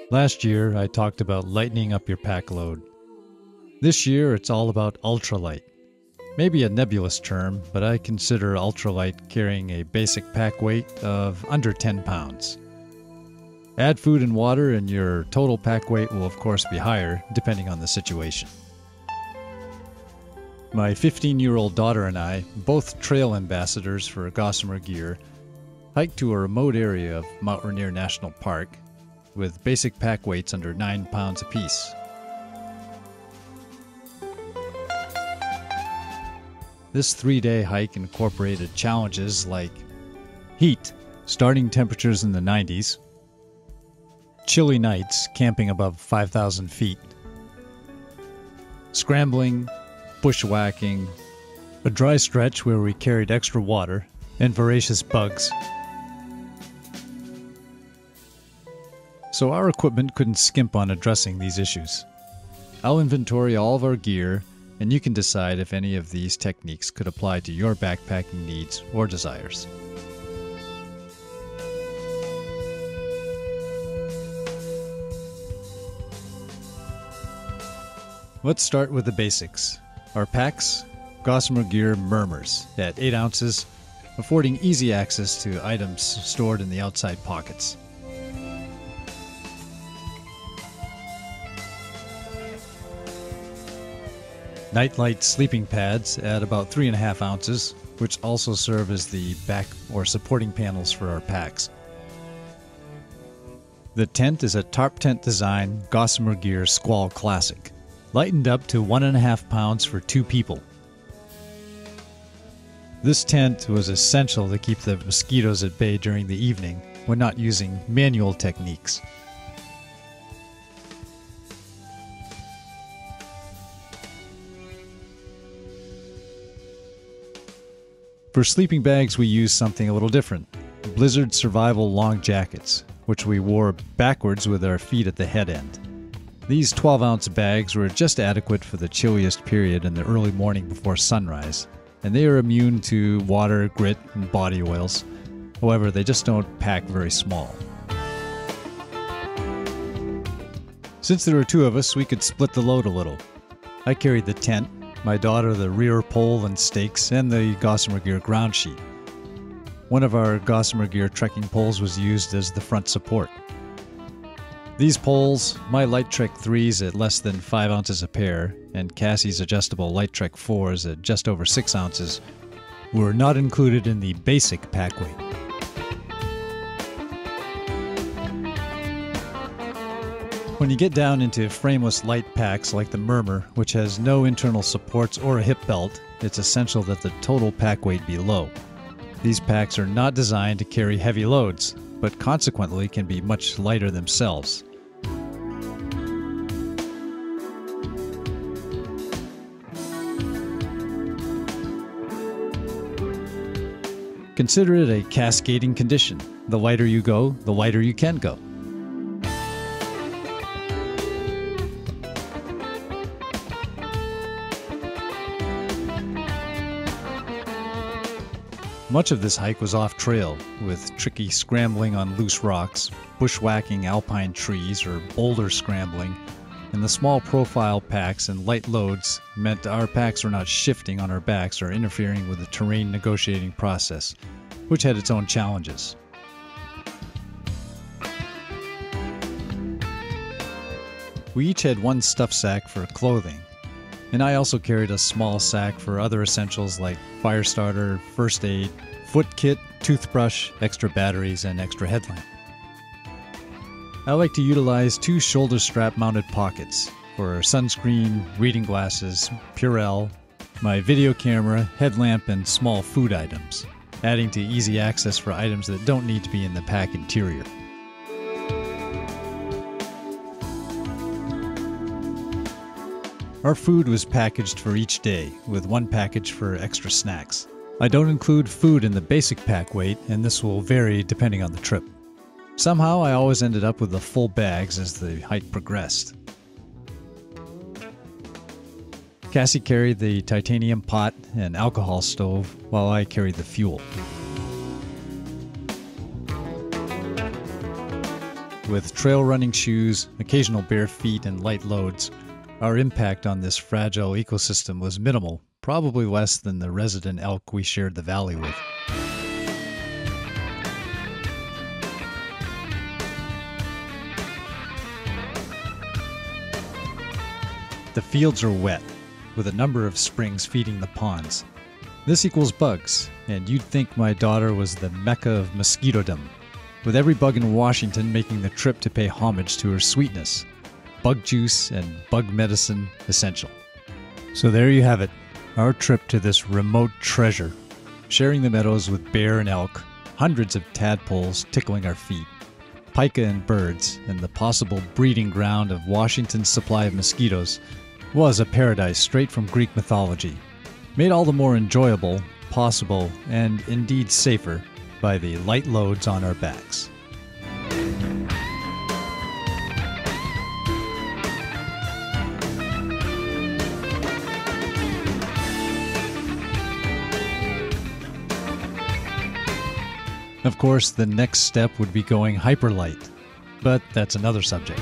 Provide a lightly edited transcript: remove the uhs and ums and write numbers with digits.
Last year, I talked about lightening up your pack load. This year, it's all about ultralight. Maybe a nebulous term, but I consider ultralight carrying a basic pack weight of under 10 pounds. Add food and water and your total pack weight will of course be higher, depending on the situation. My 15-year-old daughter and I, both trail ambassadors for Gossamer Gear, hiked to a remote area of Mount Rainier National Park with basic pack weights under 9 pounds apiece. This 3-day hike incorporated challenges like heat, starting temperatures in the 90s, chilly nights, camping above 5,000 feet, scrambling, bushwhacking, a dry stretch where we carried extra water, and voracious bugs. So our equipment couldn't skimp on addressing these issues. I'll inventory all of our gear, and you can decide if any of these techniques could apply to your backpacking needs or desires. Let's start with the basics. Our packs, Gossamer Gear Murmurs at 8 ounces, affording easy access to items stored in the outside pockets. Nightlight sleeping pads at about 3.5 ounces, which also serve as the back or supporting panels for our packs. The tent is a tarp tent design Gossamer Gear Squall Classic, lightened up to 1.5 pounds for 2 people. This tent was essential to keep the mosquitoes at bay during the evening when not using manual techniques. For sleeping bags, we used something a little different. Blizzard Survival long jackets, which we wore backwards with our feet at the head end. These 12-ounce bags were just adequate for the chilliest period in the early morning before sunrise, and they are immune to water, grit, and body oils. However, they just don't pack very small. Since there were 2 of us, we could split the load a little. I carried the tent, my daughter the rear pole and stakes, and the Gossamer Gear ground sheet. One of our Gossamer Gear trekking poles was used as the front support. These poles, my Light Trek 3s at less than 5 ounces a pair, and Cassie's adjustable Light Trek 4s at just over 6 ounces, were not included in the basic pack weight. When you get down into frameless light packs like the Murmur, which has no internal supports or a hip belt, it's essential that the total pack weight be low. These packs are not designed to carry heavy loads, but consequently can be much lighter themselves. Consider it a cascading condition. The lighter you go, the lighter you can go. Much of this hike was off-trail, with tricky scrambling on loose rocks, bushwhacking alpine trees, or boulder scrambling, and the small profile packs and light loads meant our packs were not shifting on our backs or interfering with the terrain negotiating process, which had its own challenges. We each had one stuff sack for clothing, and I also carried a small sack for other essentials like fire starter, first aid, foot kit, toothbrush, extra batteries, and extra headlamp. I like to utilize 2 shoulder strap mounted pockets for sunscreen, reading glasses, Purell, my video camera, headlamp, and small food items, adding to easy access for items that don't need to be in the pack interior. Our food was packaged for each day, with 1 package for extra snacks. I don't include food in the basic pack weight, and this will vary depending on the trip. Somehow I always ended up with the full bags as the hike progressed. Cassie carried the titanium pot and alcohol stove, while I carried the fuel. With trail running shoes, occasional bare feet, and light loads, our impact on this fragile ecosystem was minimal, probably less than the resident elk we shared the valley with. The fields are wet, with a number of springs feeding the ponds. This equals bugs, and you'd think my daughter was the mecca of mosquitodom, with every bug in Washington making the trip to pay homage to her sweetness. Bug juice and bug medicine essential. So there you have it, our trip to this remote treasure, sharing the meadows with bear and elk, hundreds of tadpoles tickling our feet, pika and birds, and the possible breeding ground of Washington's supply of mosquitoes was a paradise straight from Greek mythology, made all the more enjoyable, possible, and indeed safer by the light loads on our backs. Of course, the next step would be going hyperlight, but that's another subject.